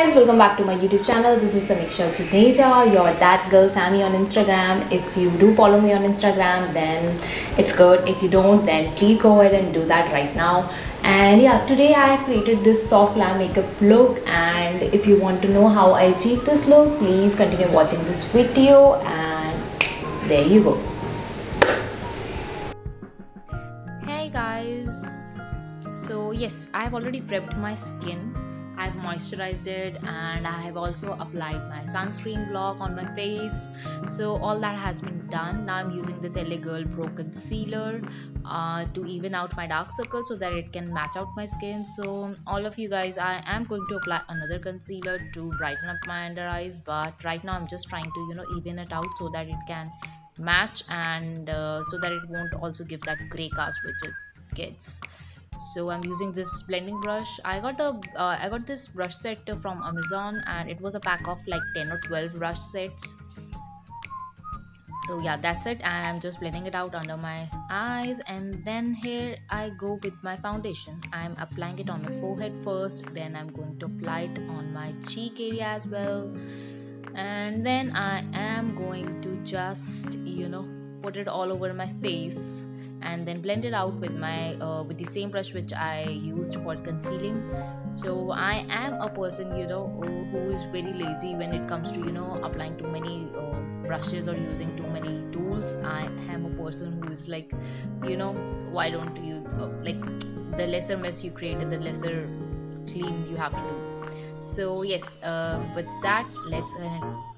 guys, welcome back to my YouTube channel. This is Samyy, your Thatgirlsamyy on Instagram. If you do follow me on Instagram, then it's good. If you don't, then please go ahead and do that right now. And yeah, today I have created this soft glam makeup look, and if you want to know how I achieved this look, please continue watching this video, and there you go. Hey guys, so yes, I have already prepped my skin. I've moisturized it and I have also applied my sunscreen block on my face. So all that has been done. Now I'm using this LA Girl Pro Concealer to even out my dark circles so that it can match out my skin. So all of you guys, I am going to apply another concealer to brighten up my under eyes, but right now I'm just trying to even it out so that it can match, and so that it won't also give that gray cast which it gets. So I'm using this blending brush. I got this brush set from Amazon, and it was a pack of like 10 or 12 brush sets. So yeah, that's it, and I'm just blending it out under my eyes, and then here I go with my foundation. I'm applying it on my forehead first, then I'm going to apply it on my cheek area as well, and then I am going to just put it all over my face, and then blend it out with my with the same brush which I used for concealing. So I am a person who is very lazy when it comes to applying too many brushes or using too many tools. I am a person who is like, why don't you like, the lesser mess you create, the lesser clean you have to do. So yes, with that, let's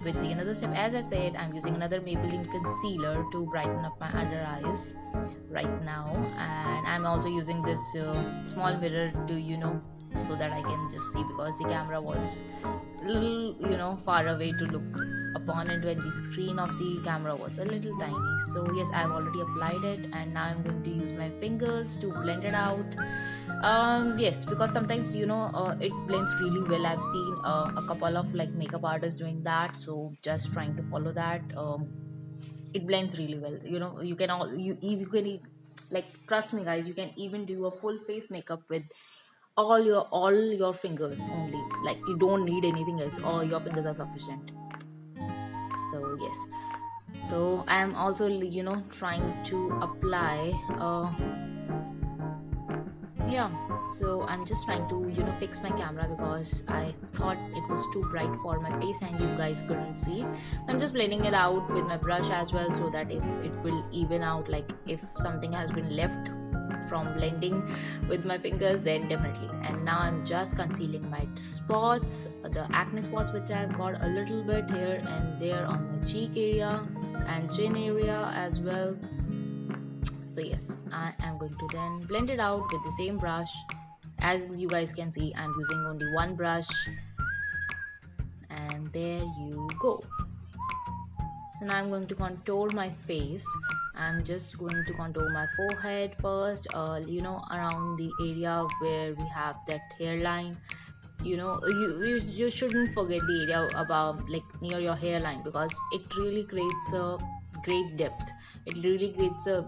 with the another step. As I said, I'm using another Maybelline concealer to brighten up my under eyes right now, and I'm also using this small mirror to so that I can just see, because the camera was a little far away to look upon it when the screen of the camera was a little tiny. So yes, I've already applied it, and now I'm going to use my fingers to blend it out. Yes, because sometimes it blends really well. I've seen a couple of like makeup artists doing that, so just trying to follow that. It blends really well. You can like, trust me guys, you can even do a full face makeup with all your fingers only. Like, you don't need anything else, or your fingers are sufficient. So yes, so I am also trying to apply yeah, so I'm just trying to fix my camera, because I thought it was too bright for my face and you guys couldn't see. I'm just blending it out with my brush as well, so that if it will even out, like if something has been left from blending with my fingers, then definitely. And now I'm just concealing my spots, the acne spots which I've got a little bit here and there on my cheek area and chin area as well. So yes, I am going to then blend it out with the same brush. As you guys can see, I'm using only one brush, and there you go. So now I'm going to contour my face. I'm just going to contour my forehead first, around the area where we have that hairline. You shouldn't forget the area about like near your hairline, because it really creates a great depth. It really creates a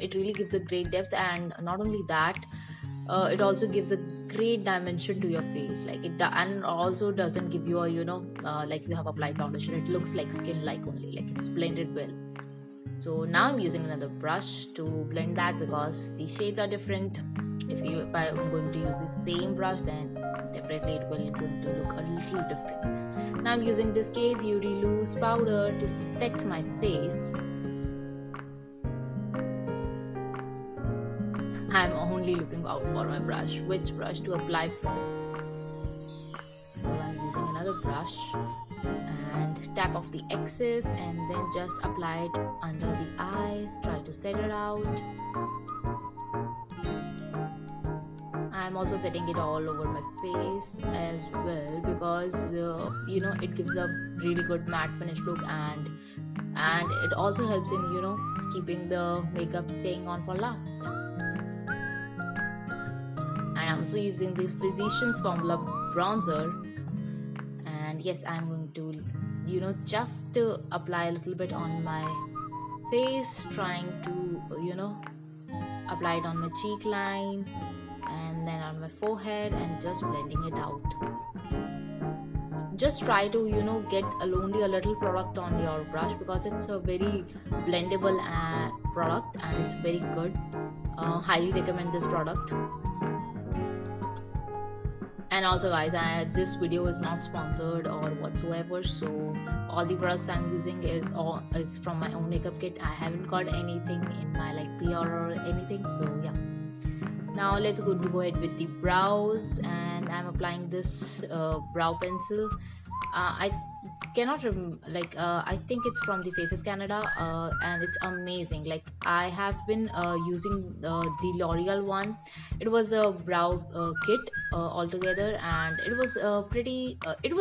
it really gives a great depth, and not only that, it also gives a great dimension to your face. Like and also doesn't give you a like you have applied foundation. It looks like skin like only, like it's blended well. So now I'm using another brush to blend that, because the shades are different. If I'm going to use the same brush, then definitely it will going to look a little different. Now I'm using this K Beauty loose powder to set my face. I'm only looking out for my brush, which brush to apply from. So I'm using another brush and tap off the excess, and then just apply it under the eyes. Try to set it out. I'm also setting it all over my face as well, because it gives a really good matte finish look, and it also helps in keeping the makeup staying on for last. And I'm also using this Physicians Formula bronzer, and yes, I'm going to just apply a little bit on my face, trying to apply it on my cheek line and then on my forehead, and just blending it out. just try to get only a little product on your brush, because it's a very blendable product and it's very good. Highly recommend this product. And also guys, this video is not sponsored or whatsoever, so all the products I'm using is from my own makeup kit. I haven't got anything in my like PR or anything, so yeah. Now let's go ahead with the brows, and I'm applying this brow pencil. I cannot I think it's from the Faces Canada, and it's amazing. Like, I have been using the L'Oreal one. It was a brow kit altogether, and it was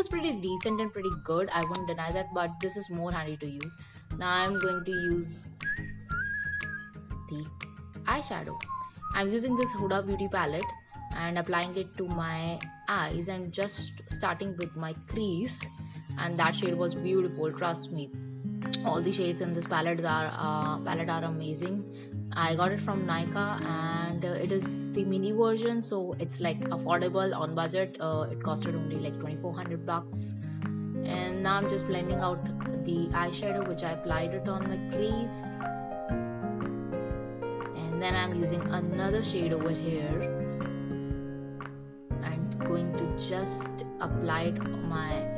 pretty decent and pretty good, I won't deny that, but this is more handy to use. Now I'm going to use the eyeshadow. I'm using this Huda beauty palette and applying it to my eyes, and just starting with my crease, and that shade was beautiful, trust me. All the shades in this palette are amazing. I got it from Nika, and it is the mini version, so it's like affordable on budget. It costed only like 2,400 bucks. And now I'm just blending out the eyeshadow, which I applied it on my crease. Then I'm using another shade over here and going to just apply it on my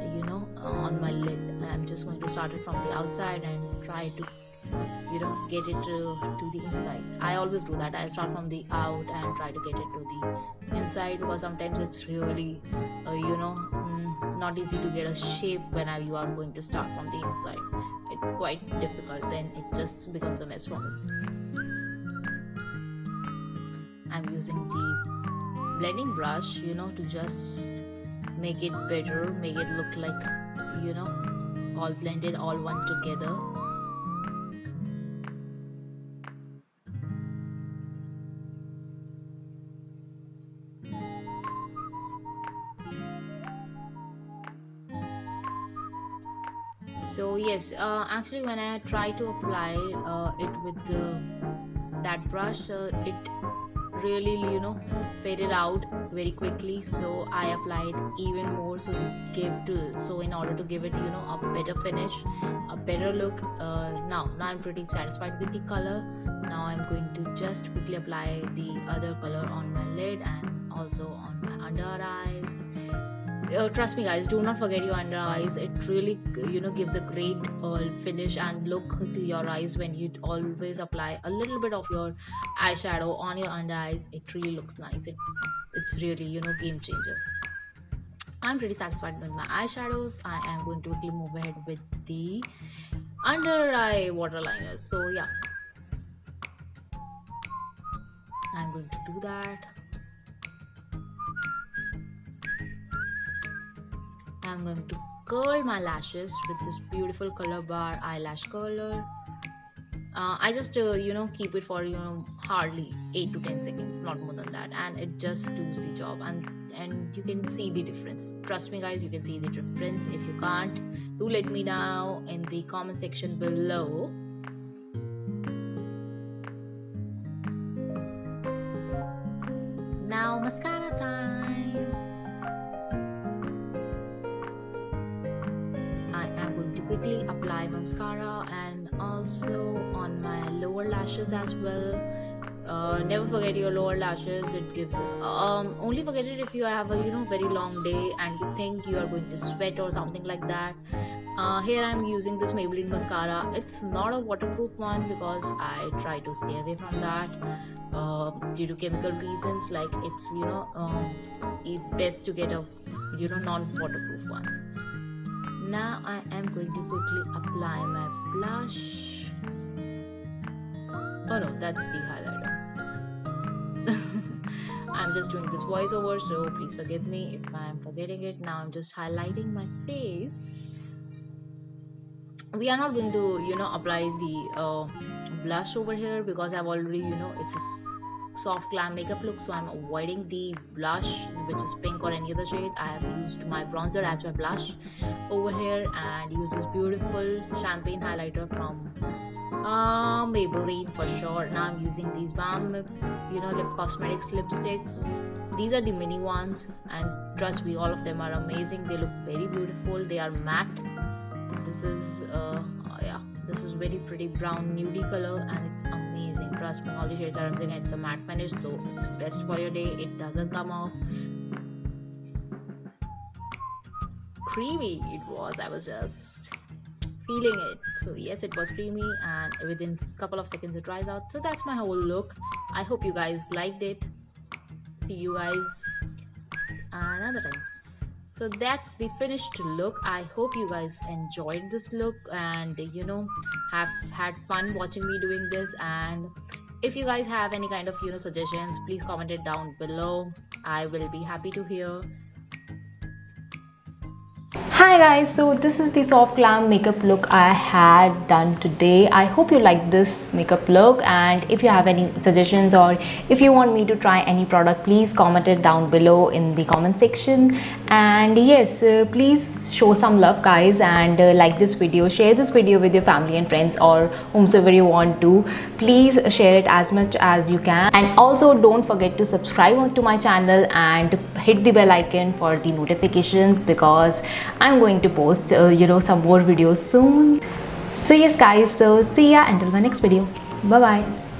on my lid. And I'm just going to start it from the outside and try to get it to the inside. I always do that. I start from the out and try to get it to the inside, because sometimes it's really not easy to get a shape when you are going to start from the inside. It's quite difficult, then it just becomes a mess for me. I'm using the blending brush, to just make it better, make it look like, all blended, all one together. So yes, actually when I try to apply it with that brush, it really faded out very quickly, so I applied even more, so in order to give it a better finish, a better look. Now I'm pretty satisfied with the color. Now I'm going to just quickly apply the other color on my lid and also on my under eyes. Trust me guys, do not forget your under eyes. It really gives a great finish and look to your eyes when you always apply a little bit of your eyeshadow on your under eyes. It really looks nice. It's really game changer. I'm pretty satisfied with my eyeshadows. I am going to quickly move ahead with the under eye waterliners. So yeah, I'm going to do that. I'm going to curl my lashes with this beautiful color bar eyelash curler. I just keep it for hardly 8 to 10 seconds, not more than that, and it just does the job. And you can see the difference. Trust me guys, you can see the difference. If you can't, do let me know in the comment section below. Now mascara time. Quickly apply mascara and also on my lower lashes as well. Never forget your lower lashes. It gives only forget it if you have a very long day and you think you are going to sweat or something like that. Here I'm using this Maybelline mascara. It's not a waterproof one because I try to stay away from that due to chemical reasons. Like, it's it's best to get a non-waterproof one. Now I am going to quickly apply my blush. Oh no, that's the highlighter. I'm just doing this voiceover, so please forgive me if I am forgetting it. Now I'm just highlighting my face. We are not going to apply the blush over here because I've already it's a soft glam makeup look, so I'm avoiding the blush which is pink or any other shade. I have used my bronzer as my blush over here and use this beautiful champagne highlighter from from Maybelline for sure. Now I'm using these Balm, lip cosmetics lipsticks. These are the mini ones, and trust me, all of them are amazing. They look very beautiful. They are matte. This is this is very pretty brown nudie color, and it's amazing. Trust me, all the shades are amazing. It's a matte finish, so it's best for your day. It doesn't come off. Creamy it was. I was just feeling it. So yes, it was creamy, and within a couple of seconds it dries out. So that's my whole look. I hope you guys liked it. See you guys another time. So that's the finished look. I hope you guys enjoyed this look and have had fun watching me doing this. And if you guys have any kind of suggestions, please comment it down below. I will be happy to hear. Hi guys, so this is the soft glam makeup look I had done today. I hope you like this makeup look, and if you have any suggestions or if you want me to try any product, please comment it down below in the comment section. And yes, please show some love guys, and like this video, share this video with your family and friends or whomsoever you want to. Please share it as much as you can, and also don't forget to subscribe to my channel and hit the bell icon for the notifications, because I'm going to post some more videos soon. So yes guys, so see ya until my next video. Bye bye.